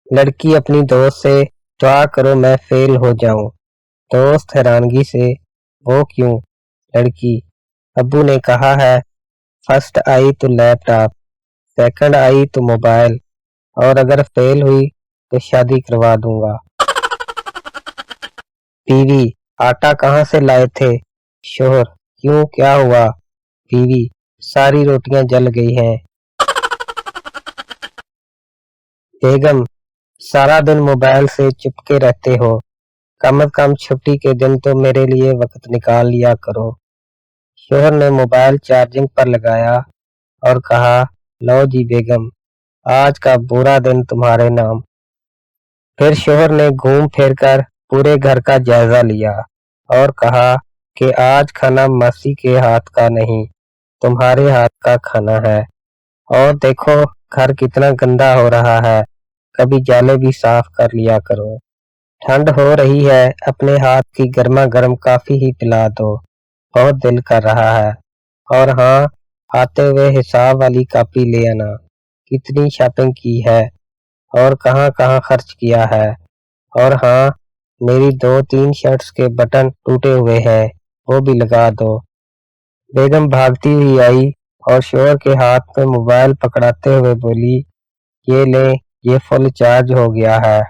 लड़की अपनी दोस्त से दुआ करो मैं फेल हो जाऊं। दोस्त हैरानगी से वो क्यों? लड़की अब्बू ने कहा है फर्स्ट आई तो लैपटॉप, सेकंड आई तो मोबाइल, और अगर फेल हुई तो शादी करवा दूंगा। बीवी आटा कहाँ से लाए थे? शोहर क्यों, क्या हुआ? बीवी सारी रोटियां जल गई हैं। बेगम सारा दिन मोबाइल से चिपके रहते हो, कम से कम छुट्टी के दिन तो मेरे लिए वक्त निकाल लिया करो। शोहर ने मोबाइल चार्जिंग पर लगाया और कहा लो जी बेगम, आज का बुरा दिन तुम्हारे नाम। फिर शोहर ने घूम फिर कर पूरे घर का जायजा लिया और कहा कि आज खाना मासी के हाथ का नहीं, तुम्हारे हाथ का खाना है। और देखो घर कितना गंदा हो रहा है, कभी जाले भी साफ कर लिया करो। ठंड हो रही है, अपने हाथ की गर्मा गर्म कॉफी ही पिला दो, बहुत दिल कर रहा है। और हाँ, आते हुए हिसाब वाली कॉपी ले आना, कितनी शॉपिंग की है और कहाँ कहाँ खर्च किया है। और हाँ, मेरी 2-3 शर्ट्स के बटन टूटे हुए हैं, वो भी लगा दो। बेगम भागती हुई आई और शोहर के हाथ में मोबाइल पकड़ाते हुए बोली ये ले, ये फुल चार्ज हो गया है।